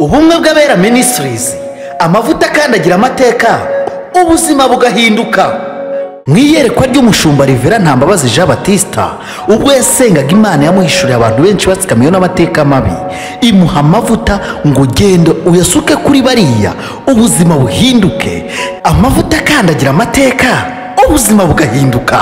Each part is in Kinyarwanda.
ubumwe bw'abera ministries, amavuta akandagira amateka, ubuzima bugahinduka. Mu iyerekwa ry'umushumba Rivera Ntambabazi Jean Baptista, ubwo yasengaga Imana yamuhishuriye abantu benshi batsikamiwe n'amateka mabi, imuha amavuta ngo genda uyasuke kuri bariya, ubuzima buhinduke. Amavuta akandagira amateka, ubuzima bugahinduka.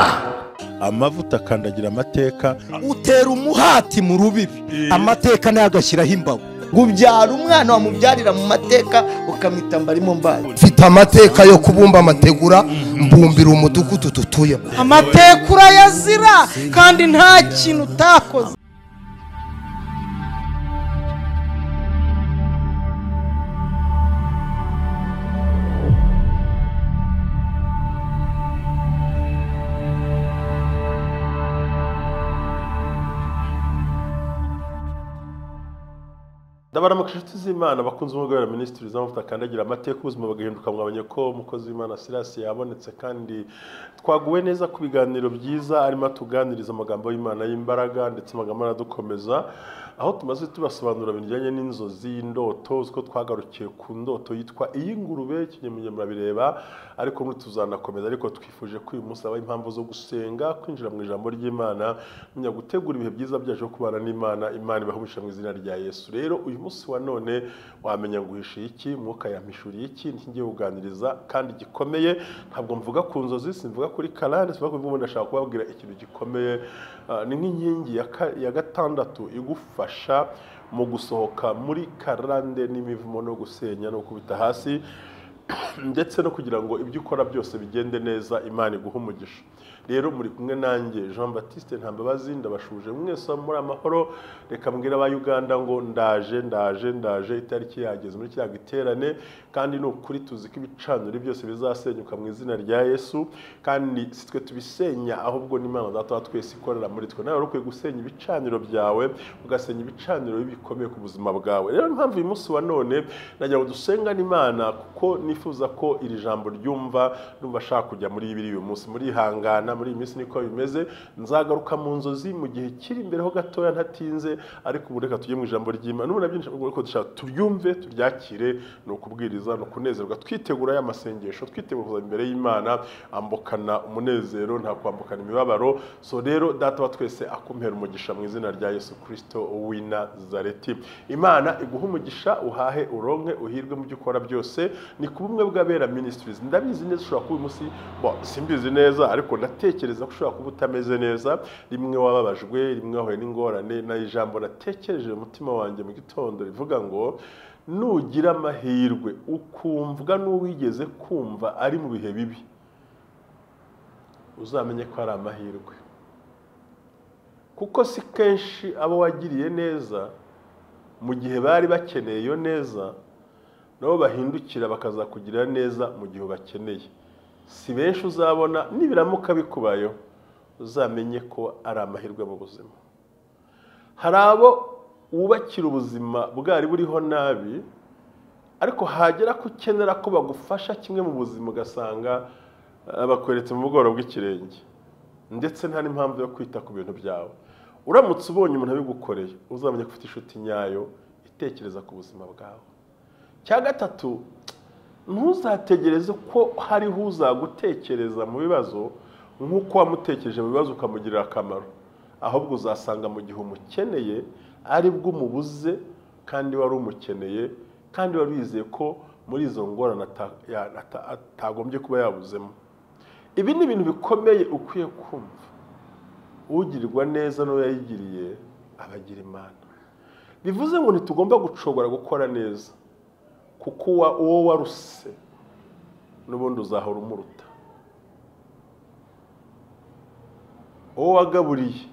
Amavuta akandagira amateka, utera umuhati mu rubibi, amateka nayo agashyiraho imbago. Gubyara umwana wamubyarira mu mateka ukamita mbarimo mbaye. Mfite amateka yo kubumba amategura, mbumbira umudugudu tutuye. Amateka urayazira kandi nta kintu utakoze. Ndabaramukije inshuti z'Imana bakunze umugabane ministries z'amavuta akandagira amateka, ubuzima bugahinduka. Mwabonye ko umukozi w'Imana Silas yabonetse kandi twaguwe neza ku biganiro byiza, arimo tuganiriza amagambo y'Imana y'imbaraga ndetse amagambo aradukomeza, aho tumaze tubasobanura ibijyanye n'inzozi y'indoto. Uziko twagarukiye ku ndoto yitwa iy'ingurube, kinyemye murabireba, ariko muri tuzanakomeza. Ariko twifuje ko uyu munsi aba impamvu zo gusenga, kwinjira mu ijambo ry'Imana, menya gutegura ibihe byiza byaje kubana n'Imana. Imana ibahumisha mu izina rya Yesu. Rero uyu munsi wa none wamenya nguhishiye iki, mwuka yampishuriye iki, ngiye kuganiriza kandi gikomeye. Ntabwo mvuga ku nzozi, simvuga kuri karande, simvuga ko ndashaka kubabwira ikintu gikomeye. Ni nk'inkingi ya gatandatu igufasha mu gusohoka muri karande n'imivumo no gusenya no kubita hasi, ndetse no kugira ngo ibyo ukora byose bigende neza. Imana iguhe umugisha. Rero muri kumwe nanjye Jean Baptiste Ntambabazi, ndabashuje mwese muri amahoro. Reka mbwira aba Uganda ngo ndaje, itariki yageze muri kiriya giterane, kandi no kuri tuzi ko ibicaniro byose bizasenyuka mu izina rya Yesu, kandi si twe tubisenya, ahubwo n'Imana Data twese ikorera muri twe. Nawe ukwiye gusenya ibicaniro byawe, ugasenya ibicaniro bikomeye ku buzima bwawe. Rero impamvu uyu munsi wa none nagira ngo dusenga n'Imana, kuko nifuza ko iri jambo ryumva numva ashaka kujya muri ibiri uyu munsi. Muri hangana muri iyi minsi niko bimeze, nzagaruka mu nzozi mu gihe kiri imbere ho gatoya ntatinze, ariko ubu reka tujye mu ijambo ry'Imana. N'ubona byinshi uko dushaka turyumve, turyakire, no kubwiriza no kunezerwa, twitegura ya masengesho, twitegura imbere y'Imana, ambokana umunezero nta kwambukana imibabaro. So rero Data wa twese akumpera umugisha mu izina rya Yesu Kristo w'i Nazareti. Imana iguhe umugisha, uhahe uronke, uhirwe mu byo ukora byose. Ni ku bumwe bw'abera ministries. Ndabizi neza ushobora kuba umunsi simbizi neza, ariko ndatekereza ko ushobora kuba utameze neza. Rimwe wababajwe, rimwe wahuye n'ingorane. Na ijambo natekereje mu mutima wanjye mu gitondo rivuga ngo nugira amahirwe ukumvwa n'uwigeze kumva ari mu bihe bibi, uzamenye ko ari amahirwe. Kuko si kenshi abo wagiriye neza mu gihe bari bakeneye iyo neza nabo bahindukira bakazakugirira neza mu gihe bakeneye. Si benshi uzabona, nibiramuka bikubayeho uzamenye ko ari amahirwe mu buzima. Hari abo wubakira ubuzima bwari buriho nabi, ariko hagera ko ukenera ko bagufasha kimwe mu buzima ugasanga bakweretse mu bworo bw'ikirenge, ndetse nta n'impamvu yo kwita ku bintu byawe. Uramutse ubonye umuntu abigukoreye, uzamenye ko ufite inshuti nyayo itekereza ku buzima bwawe. Cya gatatu, ntuzategereze ko hariho uzagutekereza mu bibazo nk'uko wamutekereje mu bibazo ukamugirira akamaro, ahubwo uzasanga mu gihe umukeneye ari bwo umubuze, kandi wari umukeneye, kandi wari wizeye ko muri izo ngorane atagombye kuba yabuzemo. Ibi ni ibintu bikomeye ukwiye kumva. Ugirirwa neza n'uwo yayigiriye abagira Imana. Bivuze ngo ntitugomba gucogora gukora neza, kuko uwo waruse n'ubundi uzahora umuruta. Uwo wagaburiye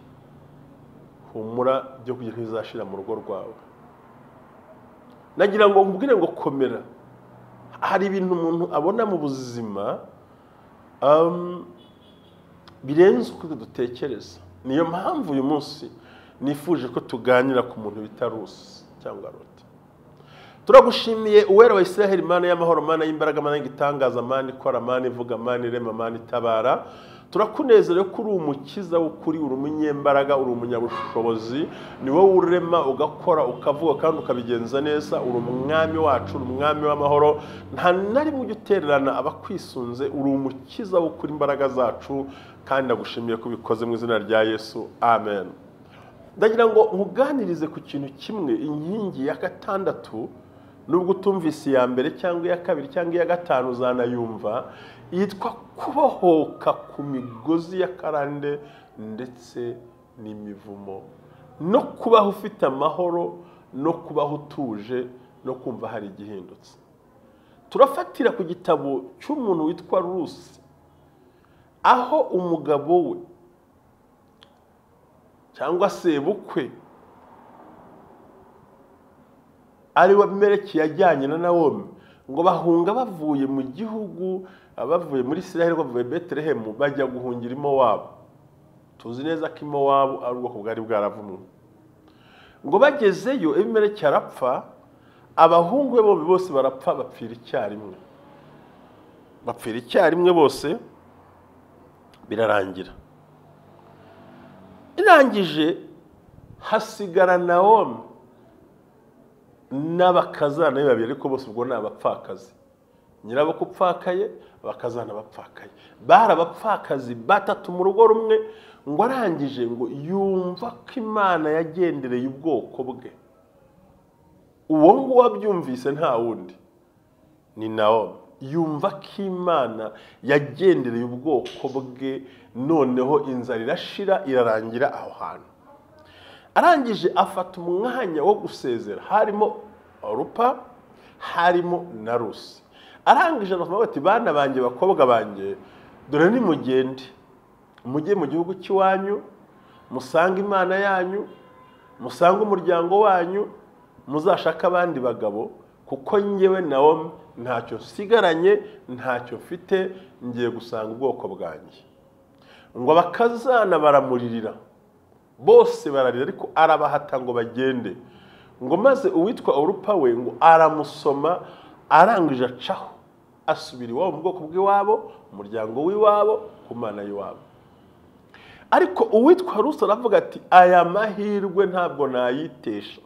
humura byo kugira ntizashira mu rugo rwawe. Nagira ngo nkubwire ngo komera. Hari ibintu umuntu abona mu buzima birenze uko dutekereza. Niyo mpamvu uyu munsi nifuje ko tuganira ku muntu bita Rusi cyangwa Roti. Turagushimiye uwera wa Isiraheli, Mana y'amahoro, Mana y'imbaraga, Mana y'igitangaza, Mana ikora, Mana ivuga, Mana irema, Mana itabara. turakunezerewe ko uri umukiza w'ukuri, uri umunyembaraga, uri umunyabushobozi, ni wowe urema ugakora ukavuga kandi ukabigenza neza. Uri umwami wacu, uri umwami w'amahoro, nta na rimwe ujya utererana abakwisunze. Uri umukiza w'ukuri, imbaraga zacu, kandi ndagushimiye ko ubikoze mu izina rya Yesu, amen. Ndagira ngo nkuganirize ku kintu kimwe, inkingi ya gatandatu, nubwo utumvise iya mbere cyangwa iya kabiri cyangwa iya gatanu uzanayumva, yitwa kubohoka ku migozi y'akarande ndetse n'imivumo, no kubaho ufite amahoro, no kubaho utuje, no kumva hari igihindutse. Turafatira ku gitabo cy'umuntu witwa Rusi, aho umugabo we cyangwa se bukwe ari we Abimeleki yajyanye na Nawomi ngo bahunga bavuye mu gihugu, bavuye muri Isiraheli, bavuye Betelehemu bajya guhungira i Mowabu. Tuzi neza ko i Mowabu ari ubwoko bwari bwaravumwe. Ngo bagezeyo Abimeleki arapfa, abahungu be bombi bose barapfa, bapfira icyarimwe bose, birarangira. Irangije hasigara Nawomi n'abakazana be babiri, ariko bose ubwo ni abapfakazi. Nyirabo kupfakaye, abakazana bapfakaye, bari abapfakazi batatu mu rugo rumwe. Ngo arangije ngo yumva ko Imana yagendereye ubwoko bwe. Uwo nguwo wabyumvise nta wundi ni Nawomi. Yumva ko Imana yagendereye ubwoko bwe, noneho inzara irashira, irarangira aho hantu. Arangije afata umwanya wo gusezera, harimo Orupa, harimo na Rusi. Arangije aravuga ati, bana banjye, bakobwa banjye, dore nimugende mujye mu gihugu cy'iwanyu, musange Imana yanyu, musange umuryango wanyu, muzashaka abandi bagabo, kuko njyewe Nawomi ntacyo nsigaranye, ntacyo mfite, ngiye gusanga ubwoko bwanjye. Ngo abakazana baramuririra, bose bararira, ariko arabahata ngo bagende. Ngo maze uwitwa Orupa we ngo aramusoma, arangije acaho asubira iwabo mu bwoko bw'iwabo, umuryango w'iwabo, ku Mana y'iwabo. Ariko uwitwa Rusi aravuga ati, aya mahirwe ntabwo nayitesha,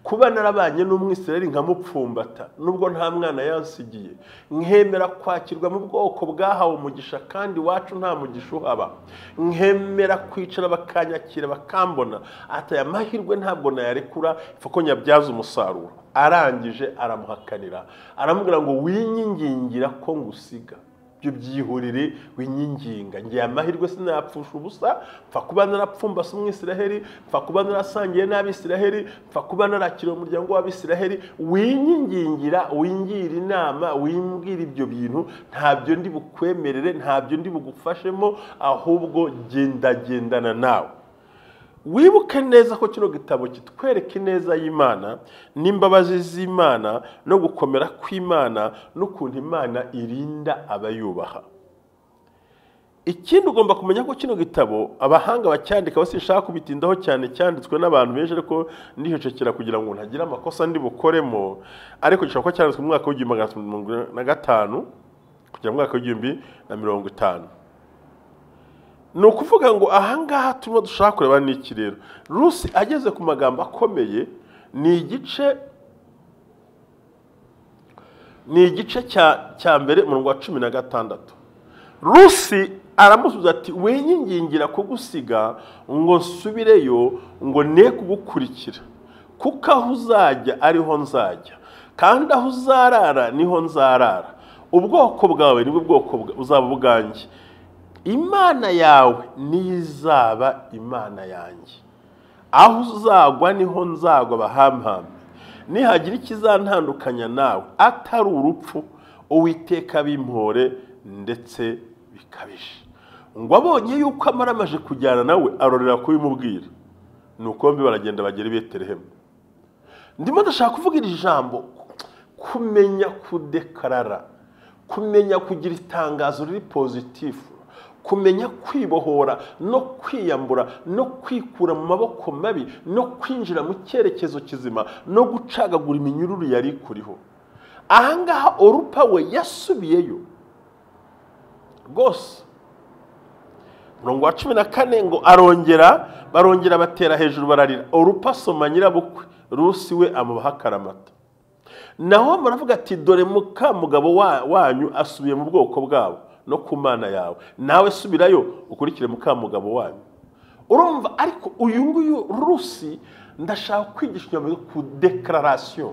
kuba narabanye n'Umwisirayeli nkamupfumbata, nubwo nta mwana yansigiye, nkemera kwakirwa mu bwoko bwahawe umugisha, kandi iwacu nta mugisha uhaba, nkemera kwicara bakanyakira bakambona, ati aya mahirwe ntabwo nayarekura, ko nyabyaza umusaruro. Arangije aramuhakanira, aramubwira ngo winyingingira ko ngusiga, byo byihurire, winyinginga, ngiye amahirwe sinapfusha ubusa, pfa kuba narapfumbase Umwisiraheli, pfa kuba narasangiye n'Abisiraheli, pfa kuba narakiriye umuryango w'Abisiraheli. Winyingingira, wingira inama, wimbwira ibyo bintu, ntabyo ndi bukwemerere, ntabyo ndi bugufashemo, ahubwo gendana nawe. Wibuke neza ko kino gitabo kitwereka ineza y'Imana n'imbabazi z'Imana no gukomera kw'Imana n'ukuntu Imana irinda abayubaha. Ikindi ugomba kumenya ko kino gitabo abahanga bacyandika, sinshaka kubitindaho cyane, cyanditswe n'abantu benshi, ariko ndihecekera kugira ngo ntagira amakosa ndi bukoremo, ariko gishobora kuba cyanditswe mu mwaka w'1950 kugera mu mwaka w'2050. Ni ukuvuga ngo ahangaha turimo dushaka kureba n'iki rero. Rusi ageze ku magambo akomeye, ni igice cya mbere mu wa 16. Rusi aramusubiza ati, winyingingira kugusiga ngo nsubireyo, ngo ne kugukurikira, kuko aho uzajya ariho nzajya, kandi aho uzarara niho nzarara, ubwoko bwawe nibwo bwoko uzaba ubwanjye, Imana yawe nizaba Imana yanjye, aho uzagwa niho nzagwa bahampambe, nihagira ikizantandukanya nawe atari urupfu, Uwiteka bimpore ndetse bikabije. Ngo abonye yuko amaramaje kujyana nawe, arorera kubimubwira, nuko bombi baragenda bagera i Betelehemu. Ndimo ndashaka kuvuga iri jambo, kumenya kudekarara, kumenya kugira itangazo riri pozitifu, kumenya kwibohora no kwiyambura no kwikura mu maboko mabi no kwinjira mu cyerekezo kizima no gucagagura iminyururu yari kuriho. Ahangaha Orupa we yasubiyeyo rwose, umurongo wa 14 ngo barongera batera hejuru bararira, urupasoma nyirabukwe Rusi we amubaha akaramata. Naho muravuga ati dore mugabo wanyu asubiye mu bwoko bwabo no ku Mana yawe, nawe subirayo ukurikire mugabo wanyu. Urumva, ariko uyu nguyu Rusi ndashaka kwigisha nyuma ku declaration,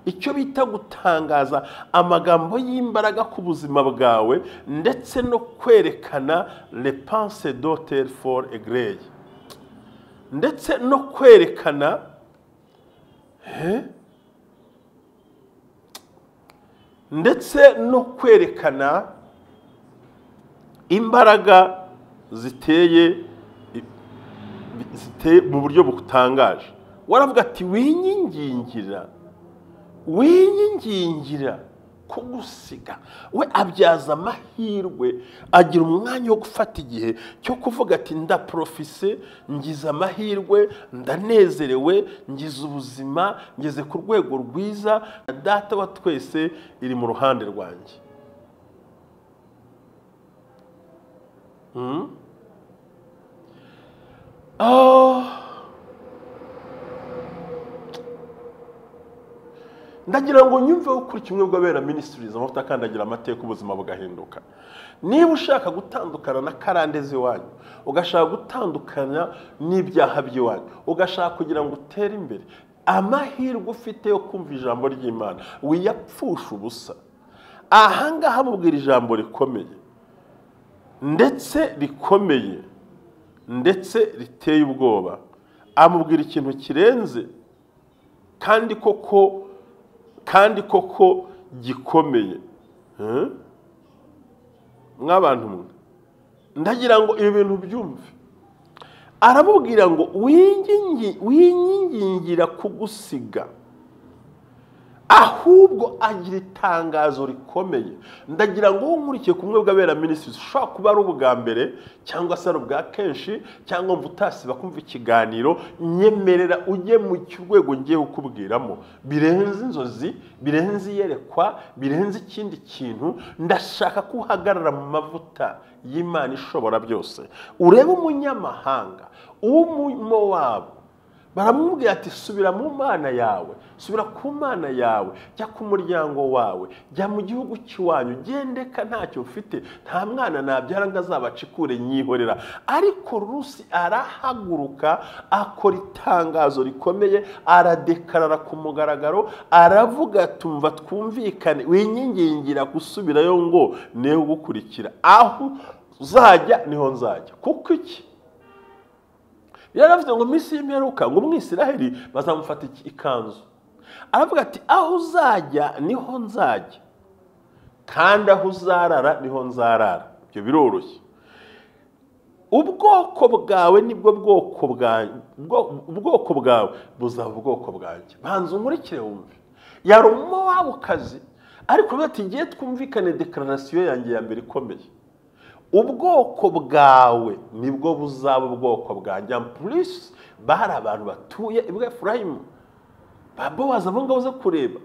icyo bita gutangaza amagambo y'imbaraga ku buzima bwawe, ndetse no kwerekana les pensées d'auteur for egrey, ndetse no kwerekana imbaraga ziteye mu buryo butangaje. Waravuga ati winyingingira kugusiga. We abyaza amahirwe, agira umwanya wo gufata igihe cyo kuvuga ati ndaprofise, ngize amahirwe, ndanezerewe, ngize ubuzima, ngeze ku rwego rwiza, data wa twese iri mu ruhande rwanjye. Ndagira ngo nyumve ukuri kimwe bw'abera ministries amavuta akandagira amateka ubuzima bugahinduka. Niba ushaka gutandukana na karandezi wanyu, ugashaka gutandukana n'ibyaha by'iwanyu, ugashaka kugira ngo utere imbere, amahirwe ufite yo kumva ijambo ry'Imana wiyapfusha ubusa. Ahangaha mubwira ijambo rikomeye, ndetse riteye ubwoba. Amubwira ikintu kirenze kandi koko gikomeye. Mw'abantu mwe, ndagira ngo ibi bintu byumve. Aramubwira ngo winyingingira kugusiga, ahubwo agira itangazo rikomeye. Ndagira ngo nkurikiye kumwe bw'abera ministries, ushobora kuba ari ubwa mbere cyangwa se ari ubwa kenshi, cyangwa mvu utasiba kumva ikiganiro, nyemerera ujye mu rwego ngiye ukubwiramo birenze inzozi, birenze iyerekwa, birenze ikindi kintu. Ndashaka ko uhagarara mu mavuta y'Imana ishobora byose. Urebe umunyamahanga w'Umumowabu, baramubwira ati subira mu Mana yawe, subira ku Mana yawe, jya ku muryango wawe, jya mu gihugu cy'iwanyu, gendeka ntacyo ufite, nta mwana nabyara ngo azabacikure, nyihorera. Ariko Rusi arahaguruka, akora itangazo rikomeye, aradekarara ku mugaragaro, aravuga tumva twumvikane, winyingingira gusubirayo ngo newe ugukurikira, aho uzajya niho nzajya. Kuko iki? Yaravuze ngo minsi y'imperuka ngo Umwisiraheli bazamufata ikanzu. Aravuga ati aho uzajya niho nzajya, kandi aho uzarara niho nzarara. Ibyo biroroshye. Ubwoko bwawe nibwo bwoko bwanjye, ubwoko bwawe buzaba ubwoko bwanjye. Banza unkurikire wumve. Yari Umumowabukazi, ariko bati ngiye twumvikane declaration yanjye ya mbere ikomeye. Ubwoko bwawe nibwo buzaba ubwoko bwanjye. Plus bari abantu batuye Efurayimu, Bowazi abo ngabo zo kureba,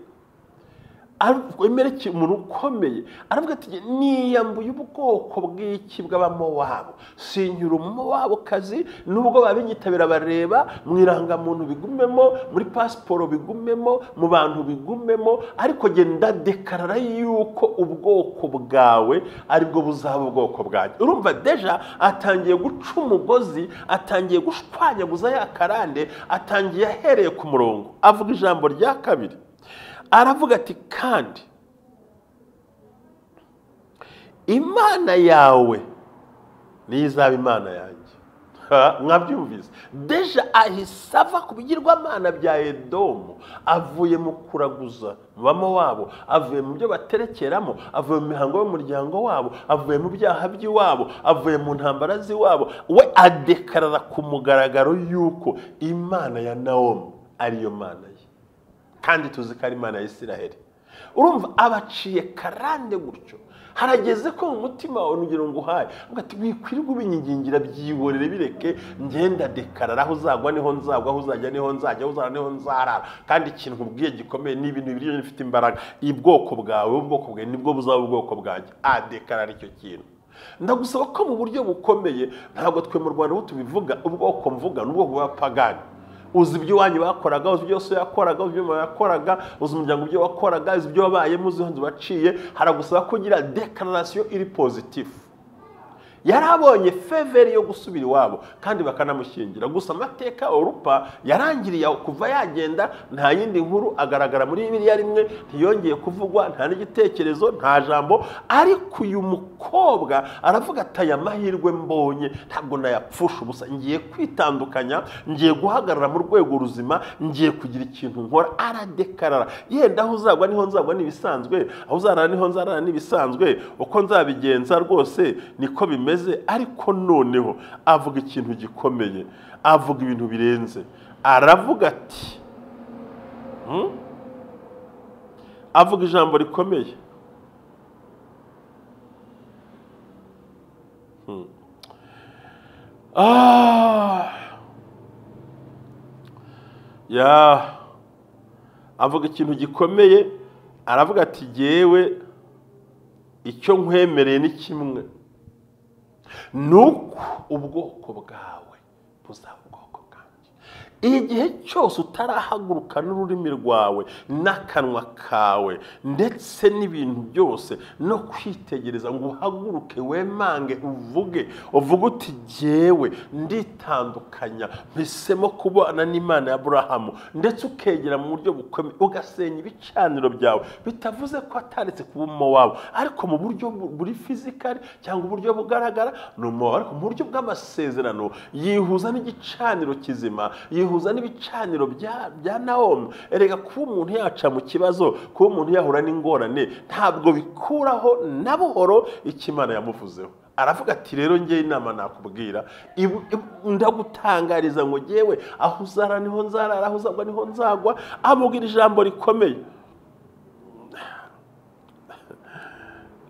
emereke umuntu ukomeye. Aravuga ati niyambuye ubwoko bw'iki bw'Abamowabu, sinyura Umumowabukazi, nubwo babinyitabira bareba, mu irangamuntu bigumemo, muri pasiporo bigumemo, mu bantu bigumemo, ariko genda dekarara yuko ubwoko bwawe aribwo buzaba ubwoko bwanjye. Urumva deja atangiye guca umugozi, atangiye gushwanyaguza ya karande, atangiye ahereye ku murongo. Avuga ijambo rya kabiri, aravuga ati kandi Imana yawe niyo izaba Imana yanjye. Mwabyumvise? Deja ahise ava ku bigirwamana bya Edomu, avuye mu kuraguza mu Bamowabu, avuye mu byo baterekeramo, avuye mu mihango y'umuryango wabo, avuye mu byaha by'iwabo, avuye mu ntambara z'iwabo. We adekarara ku mugaragaro yuko Imana ya Nawomi ariyo Mana ye, kandi tuzi ko ari Imana ya Isiraheli. Urumva abaciye karande gutyo. Harageze ko mu mutima wawe urugero nguhaye, ugati wikwirirwa ubinyingingira, byihorere bireke, ngenda dekarara, aho uzagwa niho nzagwa, aho uzajya niho nzajya, aho uzara niho nzarara. Kandi ikintu nkubwiye gikomeye ni ibintu bifite imbaraga. Ubwoko bwawe nibwo buzaba ubwoko bwanjye. Adekarara icyo kintu. ndagusaba ko mu buryo bukomeye ntabwo twe mu Rwanda tubivuga ubwoko mvuga n'ubwoko bw'abapagani uzi ibyo wanyu bakoraga uzi ibyo so yakoraga uzi ibyo yakoraga uzi umuryango ibyo wakoraga uzi ibyo wabayemo uzi hanze baciye haragusaba ko ugira declaration iri positive yarabonye favor yo gusubira iwabo kandi bakanamushyingira gusa amateka Europa yarangiriye kuva yagenda nta yindi nkuru agaragara muri Bibiliya rimwe ntiyongeye kuvugwa nta n'igitekerezo nta jambo ariko uyu mukobwa aravuga ati amahirwe mbonye ntabwo nayapfusha ubusa ngiye kwitandukanya ngiye guhagarara mu rwego ruzima ngiye kugira ikintu nkora aradekarara yenda aho uzagwa niho nzagwa nibisanzwe aho uzarara niho nzarara nibisanzwe uko nzabigenza rwose niko bimeze ariko noneho avuga ikintu gikomeye avuga ibintu birenze aravuga ati avuga ijambo rikomeye avuga ikintu gikomeye aravuga ati jyewe icyo nkwemereye ni kimwe nuko ubwoko bwawe buzaba ubwoko bwanjye igihe cyose utarahaguruka n'ururimi rwawe n'akanwa kawe ndetse n'ibintu byose no kwitegereza ngo uhaguruke wemange uvuge uti jyewe nditandukanya mpisemo kubana n'Imana ya Aburahamu ndetse ukegera mu buryo bukomeye ugasenya ibicaniro byawe bitavuze ko ataretse kuba umowabo ariko mu buryo buri physical cyangwa uburyo bugaragara no ariko mu buryo bw'amasezerano yihuza n'igicaniro kizima yihuza n'ibicaniro bya Naomi erega kuba umuntu yaca mu kibazo kuba umuntu yahura n'ingorane ntabwo bikuraho na buhoro Imana yamuvuzeho aravuga ati rero ngiye inama nakubwira ndagutangariza ngo jyewe aho uzara niho nzarara aho uzagwa niho nzagwa amubwira ijambo rikomeye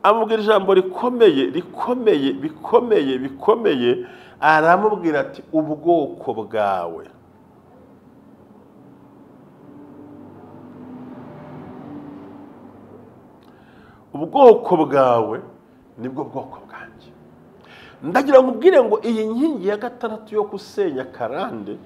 amubwira ijambo bikomeye aramubwira ati ubwoko bwawe nibwo bwoko bwanjye ndagira ngo ubwire ngo iyi nkingi ya gatandatu yo gusenya karande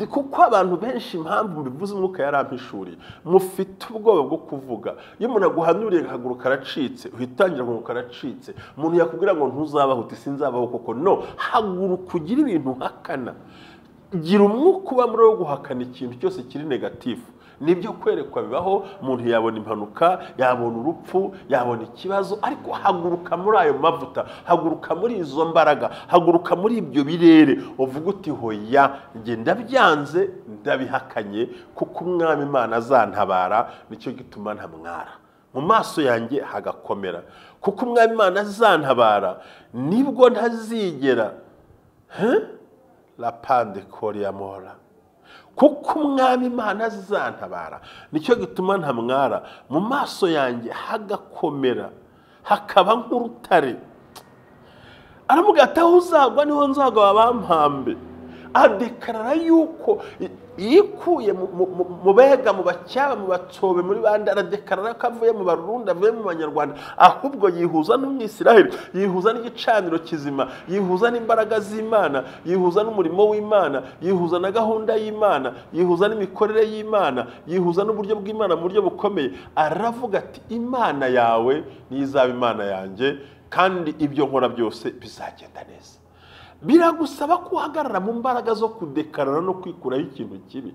kuko abantu benshi impamvu mbivuze umwuka yarampishuriye mufite ubwoba bwo kuvuga iyo umuntu aguhanuriye akaguruka aracitse uhitangira kuguruka aracitse umuntu yakubwira ngo ntuzabaho uti sinzabaho koko no haguruka ugira ibintu uhakana gira umwuka uba muri wo guhakana ikintu cyose kiri negatifu nibyo kwerekwa bibaho umuntu yabona impanuka yabona urupfu yabona ikibazo ariko haguruka muri ayo mavuta haguruka muri izo mbaraga haguruka muri ibyo birere uvuga uti hoya ngenda byanze ndabihakanye kuko umwami Imana azantabara nicyo gituma ntamwara mu maso yanjye hagakomera kuko umwami Imana azantabara nibwo ntazigera la pande koriamora kuko umwami Imana azantabara nicyo gituma ntamwara mu maso yanjye hagakomera hakaba nk'urutare aravuga ati aho uzagwa niho nzagwa bampambe adekarara yuko yikuye mu bega mu bacyaba mu batsobe muri bandi aradekarara ko avuye mu Barundi avuye mu Banyarwanda ahubwo yihuza n'Umwisiraheli yihuza n'igicaniro kizima yihuza n'imbaraga z'Imana yihuza n'umurimo w'Imana yihuza na gahunda y'Imana yihuza n'imikorere y'Imana yihuza n'uburyo bw'Imana mu buryo bukomeye aravuga ati Imana yawe nizaba Imana yanjye kandi ibyo nkora byose bizagenda neza biragusaba kuhagarara mu mbaraga zo kudekarara no kwikuraho ikintu kibi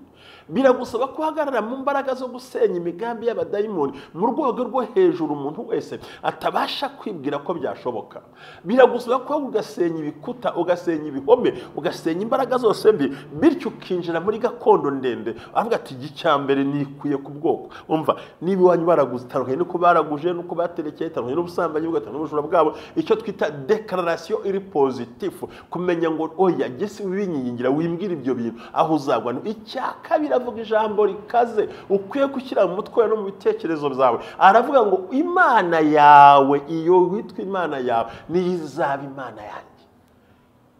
biragusaba kuhagarara mu mbaraga zo gusenya imigambi y'abadayimoni mu rwego rwo hejuru umuntu wese atabasha kwibwira ko byashoboka biragusaba ko ugasenya ibikuta ugasenya ibihome ugasenya imbaraga zose mbi bityo ukinjira muri gakondo ndende avuga ati igicyambere nikuye ku bwoko umva niba iwanyu baraguze tarukanye nuko baraguje nuko baterekeye tarukanye n'ubusambanyi bw'atantu n'ubujura bwabo icyo twita declaration iri positive kumenya ngo oya gese wibinyingira wimbwira ibyo bintu aho uzagwa icyaka biravuga ijambo rikaze ukwiye gushyira mu mutwe no mu bitekerezo byawe aravuga ngo Imana yawe iyo witwa Imana yawe nizaba Imana yanjye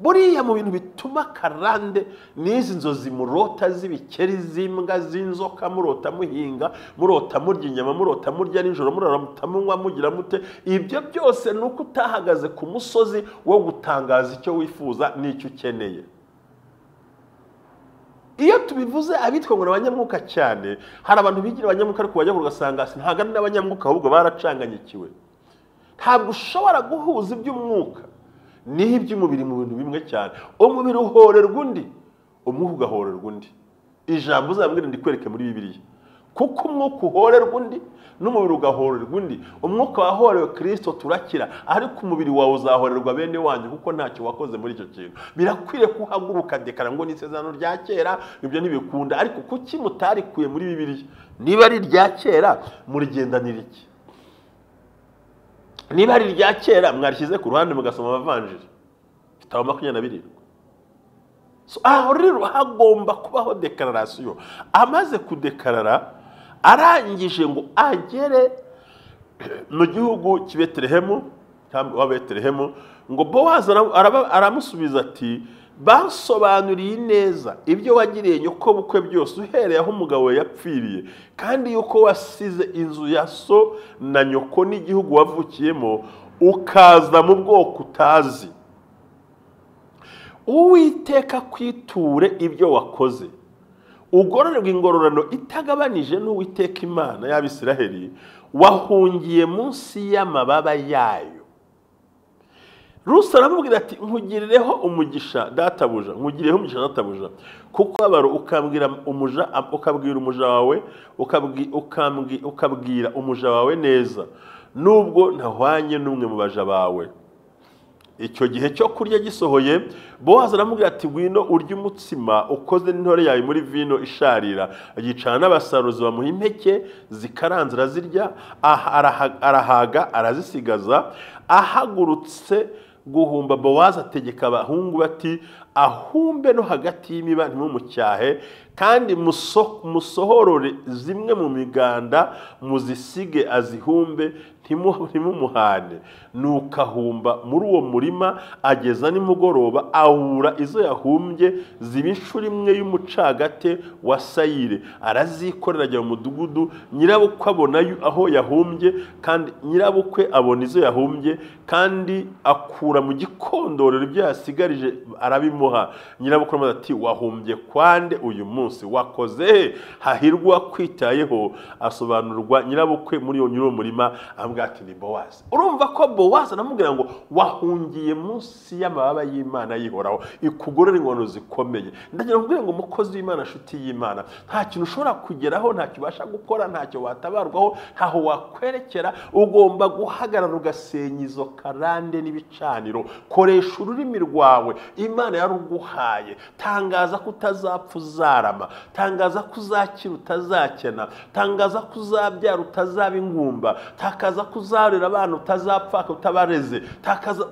buriya mu bintu bituma karande n'izi nzozi murota z'ibikeri z'imbwa z'inzoka murota muhinga murota murya inyama murota murya nijoro murota munywa mugira mute ibyo byose nuko utahagaze ku musozi wo gutangaza icyo wifuza n'icyo ukeneye. Iyo tubivuze abitwa ngo abanyamwuka cyane hari abantu bigira abanyamwuka ariko bajya kugasanga ntago ari n'abanyamwuka ahubwo baracanganyikiwe. Ntabwo ushobora guhuza iby'umwuka n'iby'umubiri mu bintu bimwe cyane. Umubiri uhorerwa undi, umwuka ugahorerwa undi. Ijambo uzambwira ndikwereke muri Bibiliya. Kuko umwuka uhorerwa undi n'umubiri ugahorerwa undi. Umwuka wahorewe Kristo turakira, ariko umubiri wawe uzahorerwa bene wanyu kuko ntacyo wakoze muri icyo kintu. Birakwiriye kuhaguruka dekara ngo n'isezerano rya kera ibyo ntibikunda, ariko kuki mutarikuye muri Bibiliya? Niba ari rya kera murigendanira iki? Niba ari rya kera mwarishyize ku ruhande mugasoma abavanjiri bitabo 27. Aho rero hagomba kubaho dekararasiyo. Amaze kudekarara arangije ngo agere mu gihugu cy'Betelehemu wa Betelehemu, ngo Bowazi aramusubiza ati basobanuriye neza ibyo wagiriye nyoko bukwe byose uhereye aho umugabo yapfiriye, kandi yuko wasize inzu ya so na nyoko n'igihugu wavukiyemo ukaza mu bwoko utazi. Uwiteka kwiture ibyo wakoze, ugororerwa ingororano itagabanije n'Uwiteka Imana y'Abisiraheli, wahungiye munsi y'amababa yayo. Rusi aramubwira ati nkugirireho umugisha databuja, nkugirireho umugisha databuja, kuko abaro ukabwira umuja wawe ukabwira umuja wawe neza, nubwo ntahwanye n'umwe mu baja bawe. Icyo gihe cyo kurya gisohoye, Bowazi aramubwira ati ngwino urya umutsima ukoze n'intore yawe muri vino isharira. Yicana n'abasaruzi bamuha impeke zikaranze arazirya, arahaga arazisigaza. Ahagurutse guhumba, Bowazi ategeka abahungu bati ahumbe no hagati y'imiba ntimumucyahe, kandi musohorore zimwe mu miganda muzisige azihumbe ntimumuhane. Nuko ahumba muri uwo murima ageza nimugoroba, ahura izo yahumbye ziba inshuro imwe y'umucagate wa sayire. Arazikorera ajya mu mudugudu, nyirabukwe abona aho yahumbye, kandi nyirabukwe abona izo yahumbye, kandi akura mu gikondorero ibyo yasigarije arabimuha. Nyirabukwe aramubaza ati wahumbye kwande uyu munsi, wakoze hahirwa kwitayeho. Asobanurwa nyirabukwe muri uwo murima, ambwira ati ni Bowazi. Urumva ko Bowazi anamubwira ngo wahungiye munsi y'amababa y'Imana yihoraho, ikugorora ingono zikomeye. Ndagira ngo umukozi w'Imana, nshuti y'Imana, nta kintu ushobora kugeraho, nta kibasha gukora, ntacyo watabarwaho, ntaho wakwerekera. Ugomba guhagarara ugasenya izo karande n'ibicaniro. Koresha ururimi rwawe Imana yaruguhaye. Tangaza ko utazapfa uzarama, tangaza ko uzakira utazakena, tangaza ko uzabyara utazaba ingumba, tangaza ko uzarera abana utazapfa utabareze,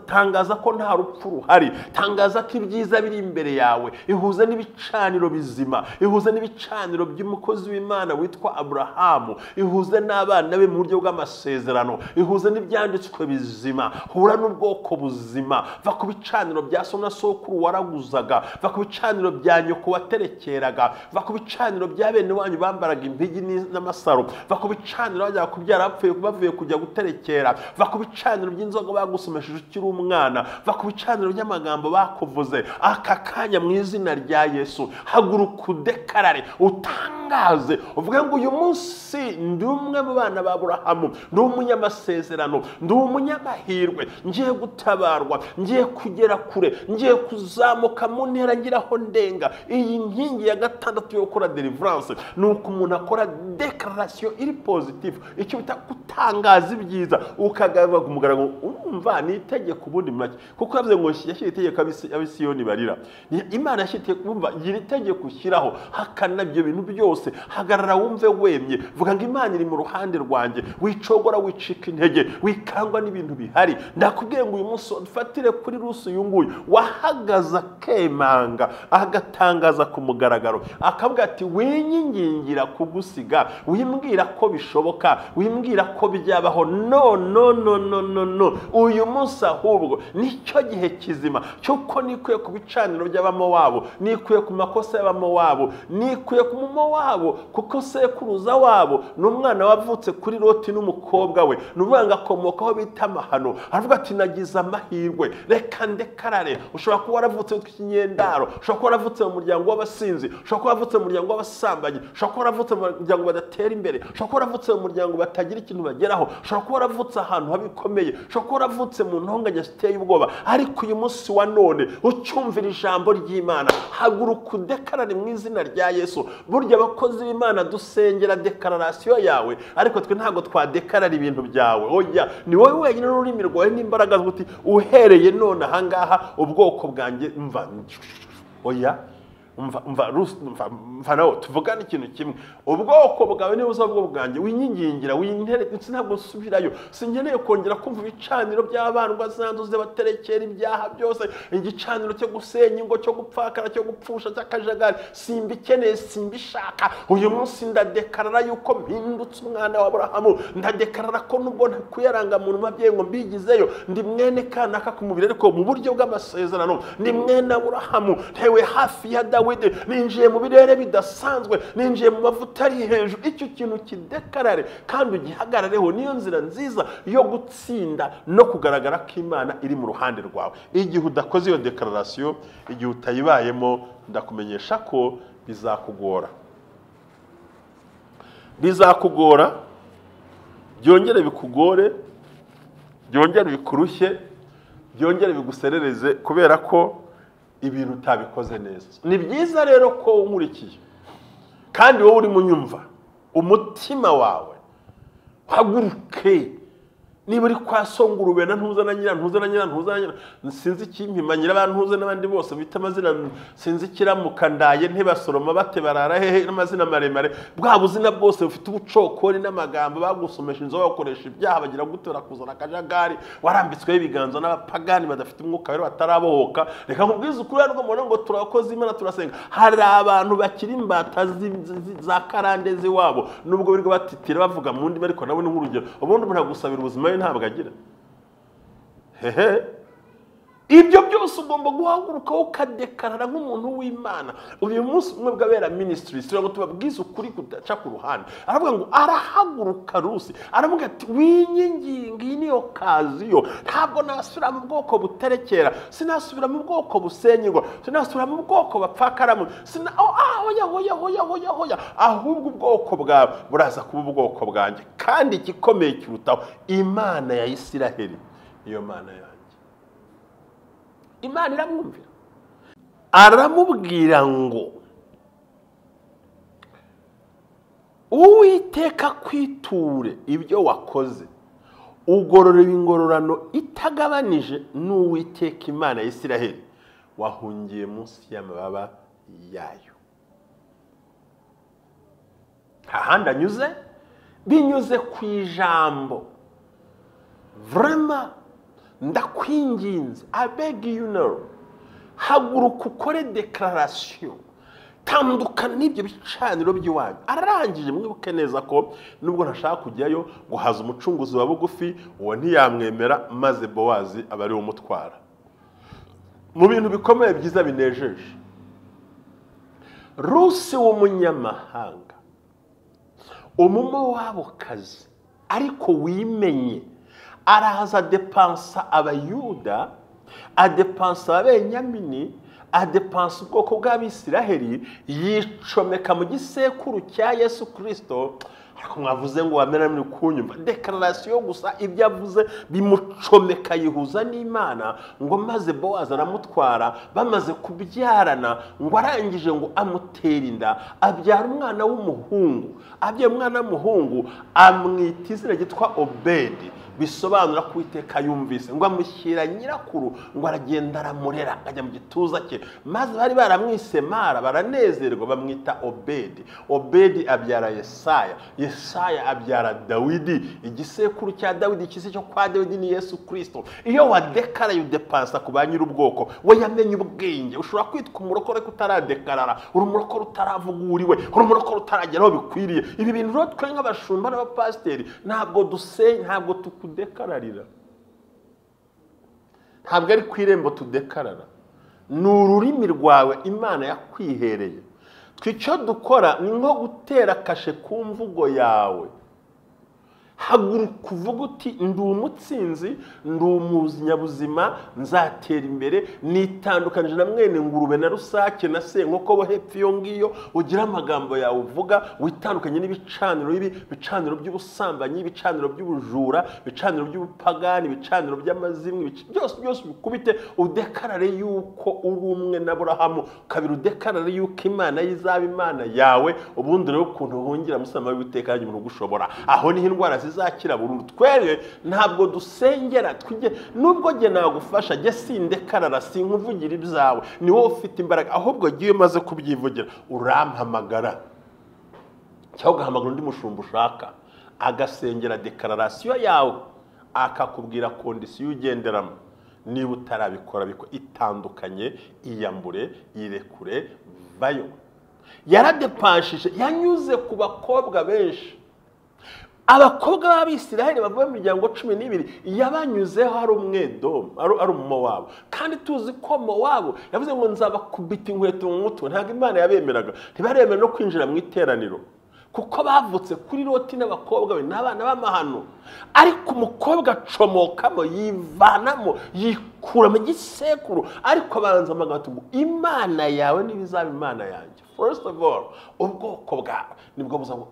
tangaza ko nta rupfu ruhari, tangaza ko ibyiza biri imbere yawe. Ihuze n'ibicaniro bizima, ihuze n'ibicaniro by'umukozi w'Imana witwa Aburahamu, ihuze n'abana be mu buryo bw'amasezerano, ihuze n'ibyanditswe bizima. Hura n'ubwoko buzima, va ku bicaniro bya so na sokuru waraguzaga, va ku bicaniro bya nyoko waterekeraga, va ku bicaniro bya bene wanyu bambaraga impigi n'amasaro, va ku bicaniro bajya kubyara bavuye kujya guterekera, va ku bicaniro by'inzoga bagusomesheje ukiri umwana, va ku bicaniro by'amagambo bakuvuze. Aka kanya mu izina rya Yesu haguruka udekarare, utangaze, uvuge ngo uyu munsi ndi umwe mu bana ba Aburahamu, ndi umunyamasezerano, ndi umunyamahirwe, ngiye gutabarwa, ngiye kugera kure, ngiye kuzamuka mu ntera ngiraho ndenga. Iyi nkingi ya gatandatu yo gukora deliverance ni uko umuntu akora declaration iri positive, icyo bita gutangaza ibyiza, ukagaruka kumugaragaro. Umva ni itegeko ubundi make, kuko yavuze ngo yashyira itegeko abisiyoni barira. Imana yashyitiye kumva gira itegeko ushyiraho, hakana ibyo bintu byose. Hagarara wumve wemye, vuga ngo Imana iri mu ruhande rwanjye, wicogora wicika intege, wikangwa n'ibintu bihari. Ndakubwiye ngo uyu munsi ufatire kuri Rusi uyu nguyu wahagaza akemanga, agatangaza ku mugaragaro, akavuga ati winyingingira kugusiga, wimbwira ko bishoboka, wimbwira ko ko byabaho. No, uyu munsi ahubwo nicyo gihe kizima cyuko nikuye ku bicaniro by'abamowabu, nikuye ku makosa y'abamowabu, nikuye ku mumowabu, kuko sekuruza wabo n'umwana wavutse kuri Loti n'umukobwa we, n'ubanga akomokaho bita Mahano. Aravuga ati nagize amahirwe, reka ndekarare. Ushobora kuba waravutse w'ikinyendaro, ushobora kuba waravutse mu muryango w'abasinzi, ushobora kuba waravutse mu muryango w'abasambanyi, ushobora kuba waravutse mu muryango badatera imbere, ushobora kuba waravutse mu muryango batagira ikintu bageraho, ushobora kuba waravutse ahantu habikomeye, ushobora kuba waravutse mu ntonganya ziteye ubwoba. Ariko uyu munsi wa none ucyumvira ijambo ry'Imana, haguruka udekarare mu izina rya Yesu. Burya abakozi b'Imana dusengera dekararasiyo yawe, ariko twe ntabwo twadekarara ibintu byawe. Oya, ni wowe wenyine n'ururimi rwawe n'imbaraga z'uti uhereye none ahangaha ubwoko bwanjye mva. Oya, mva nawe tuvugane ikintu kimwe. Ubwoko bwawe niba uza ubwo bwanjye winyingingira, wintere, ntabwo nsubirayo. Sinkeneye kongera kumva ibicaniro by'abandwa zanduze baterekera ibyaha byose, igicaniro cyo gusenya ingo, cyo gupfakara, cyo gupfusha, cy'akajagari. Simbikeneye, simbishaka. Uyu munsi ndadekarara yuko mpindutse umwana wa Aburahamu. Ndadekarara ko nubwo ntakuyaranga muntu mabyeyi ngo mbigizeyo, ndi mwene kanaka ku mubiri, ariko mu buryo bw'amasezerano ndi mwene Aburahamu, ntewe hafi ya Dawidi, ninjiye mu birere bidasanzwe, ninjiye mu mavuta ari hejuru. Icyo kintu kidekarare kandi ugihagarareho, niyo nzira nziza yo gutsinda no kugaragara ko Imana iri mu ruhande rwawe. Igihe udakoze iyo dekararasiyo, igihe utayibayemo, ndakumenyesha ko bizakugora. Byongere bikugore, byongere bikurushye, byongere biguserereze, kubera ko ibintu utabikoze neza. Ni byiza rero ko unkurikiye kandi wowe uri munyumva, umutima wawe haguruke. Niba uri kwa Songurube na ntuza na nyira, sinzi ikimpimanyira abantu ntuze n'abandi bose bita amazina, sinzi kiramukandaye ntibasoroma bate barara hehe n'amazina maremare, bwa buzina bwose bufite ubucokori n'amagambo bagusomesha inzoga, bakoresha ibyaha, bagira gutera kuzana akajagari, warambitsweho ibiganza n'abapagani badafite umwuka wera batarabohoka. Reka nkubwize ukuri rwo mbona ngo turakoze Imana turasenga. Hari abantu bakiri imbata za karande ziwabo, nubwo birirwa batitira bavuga mu ndimi, ariko nabo ni nk'urugero. Ubundi umuntu agusabira ubuzima ntabwo agira. Ibyo byose ugomba guhaguruka ukadekarara nk'umuntu w'Imana. Uyu munsi umwe bw'abera ministries turago tubabwiza ukuri kudaca ku ruhande. Aravuga ngo arahaguruka Rusi, aravuga ati winyinginga, iyi niyo kaziyo. Ntabwo nasubira mu bwoko buterekera, sinasubira mu bwoko busenyirwa, sinasubira mu bwoko bapfakaramu, hoya. Ahubwo ubwoko bwawe buraza kuba ubwoko bwanjye. Kandi igikomeye kirutaho, Imana ya Isiraheli niyo Mana yanjye. Imana iramwumvira, aramubwira ngo Uwiteka kwiture ibyo wakoze, ugororera ingororano itagabanije n'Uwiteka Imana ya Isiraheli wahungiye munsi y'amababa yayo. Ahandi anyuze binyuze ku ijambo. Vraiment ndakwinginze, I beg you now, haguruka ukore declaration, tandukana n'ibyo bicaniro by'iwanyu. Ararangije, mwibuke neza ko nubwo ntashaka kujyayo ngo haza umucunguzi wa bugufi, uwo ntiyamwemera, maze Bowazi aba ari umutwara. Mu bintu bikomeye byiza binejeje, Rusi w'umunyamahanga, umumowabukazi ariko wimenye, araza adepansa Abayuda, adepansa Abenyamini, adepansa ubwoko bw'Abisiraheli, yicomeka mu gisekuru cya Yesu Kristo. Ariko mwavuze ngo wamera muri kunyumva, dekararasiyo gusa ibyo avuze bimucomeka, yihuza n'Imana. Ngo maze Bowazi aramutwara, bamaze kubyarana, ngo arangije ngo amutera inda, abyara umwana w'umuhungu. Abyaye umwana w'umuhungu amwita izina ryitwa Obedi. bisobanura ko Uwiteka yumvise ngo amushyira nyirakuru ngo aragenda aramurera ajya mu gituza cye maze bari baramwise Mara baranezerwa bamwita Obedi. Obedi abyara Yesaya, Yesaya abyara Dawidi. Igisekuru cya Dawidi kise cyo kwa Dawidi ni Yesu Kristo. Iyo wadekara yudepansa ku banyira ubwoko we yamenye ubwenge. Ushobora kwitwa umurokore kutaradekarara, uri umurokore utaravuguriwe, uri umurokore utarageraho bikwiriye. Ibi bintu rero twe nk'abashumba n'abapasiteri ntabwo dusenya, ntabwo tukudekararira, ntabwo ari ku irembo tudekarara, ni ururimi rwawe Imana yakwihereye. Twicyo dukora ni nko gutera kashe ku mvugo yawe. Haguruka uvuga uti ndi umutsinzi, ndi umunyabuzima, nzatera imbere, nitandukanije na mwene ngurube na rusake na senkoko bo hepfo iyo ngiyo. Ugira amagambo yawe uvuga, witandukanye n'ibicaniro bibi, bicaniro by'ubusambanyi, ibicaniro by'ubujura, bicaniro by'ubupagani, ibicaniro by'amazimwe, byose bikubite. Udekarare yuko uri umwe na Aburahamu, kabiri udekarare yuko Imana y'izaba Imana yawe. Ubundi rero ukuntu uhungira musama w'Uwiteka y'umuntu gushobora, aho niho indwara zizakira burundu. Twere ntabwo dusengera twige, nubwo nge nagufasha nge sindekarara, sinkuvugira ibyawe, ni wowe ufite imbaraga. Ahubwo giye maze kubyivugira urampamagara cyangwa ugahamagara undi mushumba ushaka agasengera dekararasiyo yawe, akakubwira kondisiyo ugenderamo. Niba utarabikora biko itandukanye, iyambure, yirekure, vayo. Yaradepashije, yanyuze ku bakobwa benshi. Abakobwa b'Abisiraheli bavuye mu miryango 12 yabanyuzeho ari umwedomu, ari umumowabu. Kandi tuzi ko mowabu yavuze ngo nzabakubita inkweto mu mutwe. Ntabwo Imana yabemeraga, ntibaremera no kwinjira mu iteraniro kuko bavutse kuri Loti n'abakobwa be n'abana b'amahano. Ariko umukobwa acomokamo, yivanamo, yikura mu gisekuru, ariko abanza amagambo Imana yawe n'ibizaba Imana yanjye. First of all, ubwoko bwawe nibwo buzabo.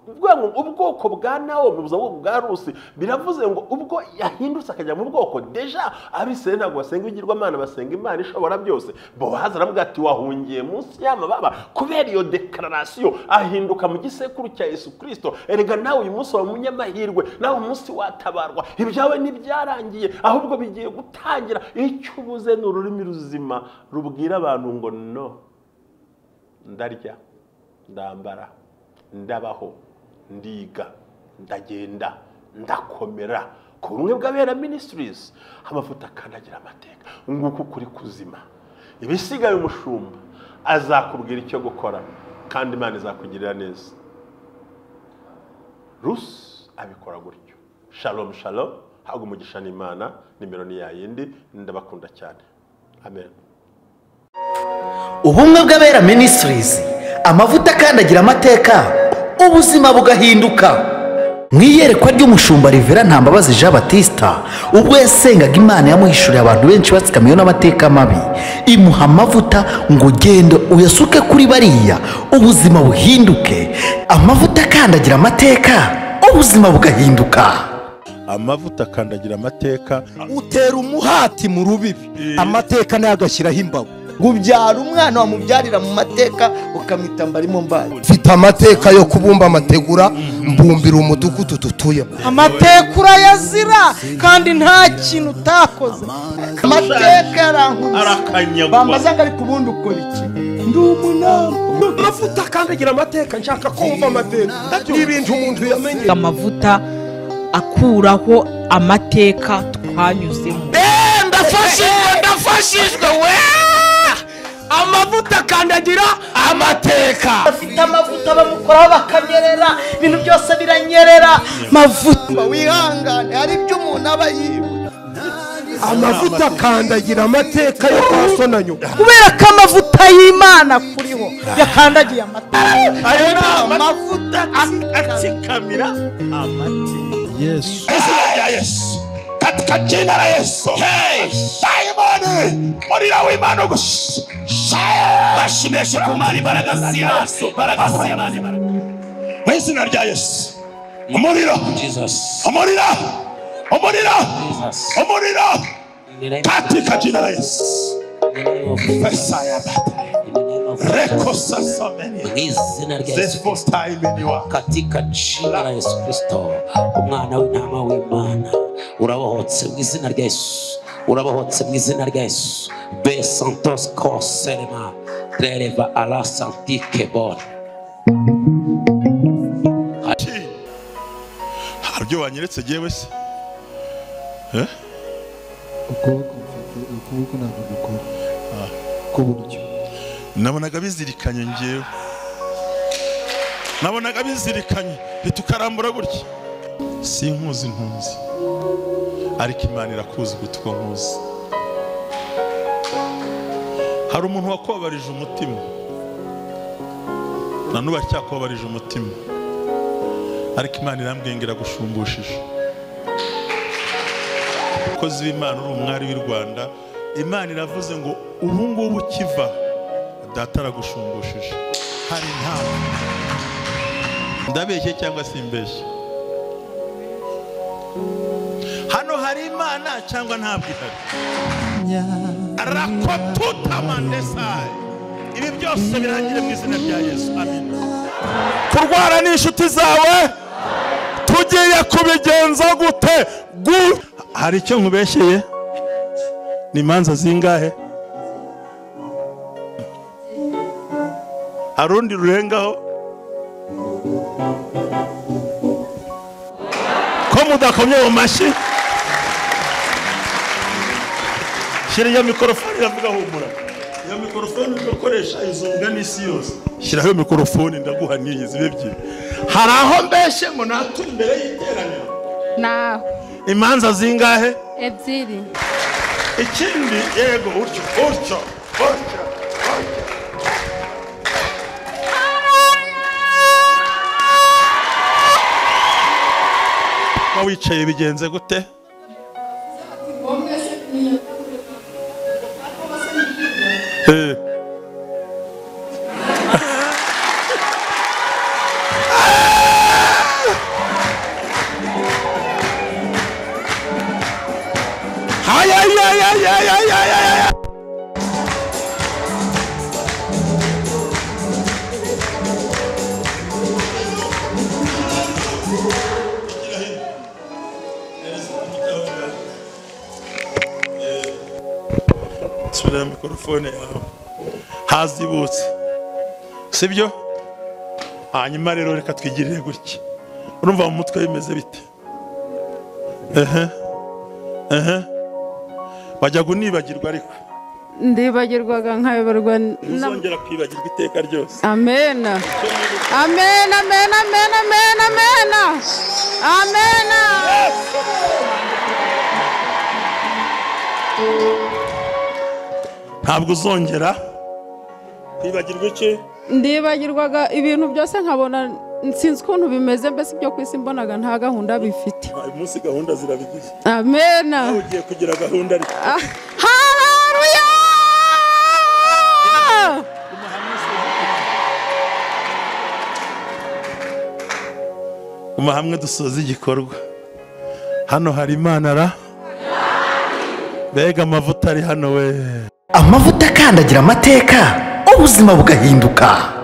Ubwoko bwa nawo buzabo bwa Rusi biravuze ngo ubwo yahindutse akajya mu bwoko, deja Abisirayeli ntabwo basenga ibigirwamana, basenga Imana ishobora byose. Bowazi aravuga ati wahungiye munsi y'amababa kubera iyo dekararasiyo, ahinduka mu gisekuru cya Yesu Kristo. Erega nawe uyu munsi wa munyamahirwe, nawe umunsi watabarwa. Ibyawe ntibyarangiye, ahubwo bigiye gutangira. Icyo ubuze ni ururimi ruzima rubwira abantu ngo no, ndarya, ndambara, ndabaho, ndiga, ndagenda, ndakomera. Ku bumwe bw'Abera Ministries, amavuta akandagira amateka. Nguko kuri kuzima. Ibisigaye umushumba azakubwira icyo gukora, kandi Imana izakugirira neza. Rusi abikora gutyo. Shalom shalom, hago umugisha n'Imana, nimero ni yayindi. Ndabakunda cyane. Amen. Ubumwe bw'Abera Ministries, amavuta akandagira amateka, ubuzima bugahinduka. Mwiyerekwa ry'umushumba Rivera Ntambabazi Jean Baptiste, ubwo yasengaga Imana yamuhishuriye abantu benshi batsikamiye n'amateka mabi, imuha amavuta ngo gende uyasuke kuri bariya, ubuzima buhinduke. Amavuta akandagira amateka, ubuzima bugahinduka. Amavuta akandagira amateka, utera umuhati mu rubibi, amateka nayo agashyiraho imbago. Gubyara umwana wamubyarira mu mateka ukamita mbarimo mbaye. Mfite amateka yo kubumba amategura, mbumbira umudugudu tutuyemo. Amateka urayazira kandi nta kintu utakoze. Amateka arakanyagwa. Bambaza ngo ari kubundi ukora iki? Ndi umunama. Amavuta akandagira amateka, nshaka kumva amateka. N'ibintu umuntu yamenye. Amavuta akuraho amateka twanyuzemo. Ndafashijwe we! Amavuta akandagira amateka. Afite amavuta bamukoraho bakanyerera, ibintu byose biranyerera. Mavuta wihangane, hari ibyo umuntu aba yibuka. Amavuta akandagira amateka yo kwasonanyo. kubera ko amavuta y'Imana kuriho yakandagiye amateka. Ayo ni amavuta atsikamira amateka. Yesu. Yesu. Katika jina la Yesu. Hey, Simon, murira w'Imana gusa. Bashimeshe kumara imbaraga z'Imana. Mu izina rya Yesu. Umuriro. Jesus. Umuriro. Katika jina la Yesu. This first time in your katika jina la Yesu Kristo, umwana w'intama w'Imana, urabohotse mu izina rya Yesu, urabohotse mu izina rya Yesu. Be santos koselema releva ala santike bon. Haryo wanyeretse jewe se ukuboko ntabwo gukora ku buryo nabonaga bizirikanye ngewe, nabonaga bizirikanye bitukarambura gutya. Sinkuzi ntuzi, ariko Imana irakuzi gutuko nkuzi. Hari umuntu wakubabarije umutima, na nuba cyakubabarije umutima, ariko Imana irambwengera gushumbushisha. Kozi w'Imana uri umwari w'i Rwanda, Imana iravuze ngo ubu ngubu kiva data aragushumbushisha. Hari ntawe ndabeshye cyangwa simbeshye? Hano hari Imana cyangwa ntabwo ihari? Rakotuta mandesai. Ibi byose birangire mu izina rya Yesu, amen. Kurwara n'inshuti zawe tugiye kubigenza gute? Hari icyo nkubeshyeye? Ni imanza zingahe? Harundi rurengaho ko mudakomye mu mashi? Shyira iyo mikorofone iravuga humura. Iyo mikorofone ukoresha izunga n'isi yose. Shyiraho mikorofone ndaguhaniye zibe ebyiri. Hari aho mbeshye ngo natwe imbere y'iteraniro? Naho. Imanza zingahe? Ebyiri. Ikindi yego utyo. Wicaye bigenze gute? Subira mikrofone yawe hazibutse, sibyo? Hanyuma rero reka twigirire gutya. Urumva mu mutwe bimeze bite? Wajya kunibagirwa ariko ndibagirwaga nkayoberwa. Uzongera kwibagirwa iteka ryose. Amen. Amen, amen, amen, amen, amen. Amen. Ntabwo uzongera kwibagirwa iki? Ndibagirwaga ibintu byose nkabona sinzi ukuntu bimeze, mbese ibyo ku isi mbonaga nta gahunda bifite. Uyu munsi gahunda zirabigize. Amen. Ugiye kugira gahunda ariko. Haleluya! Uma hamwe dusoza igikorwa. Hano hari Imana ra? Bega amavuta ari hano we. Amavuta akandagira amateka, ubuzima bugahinduka.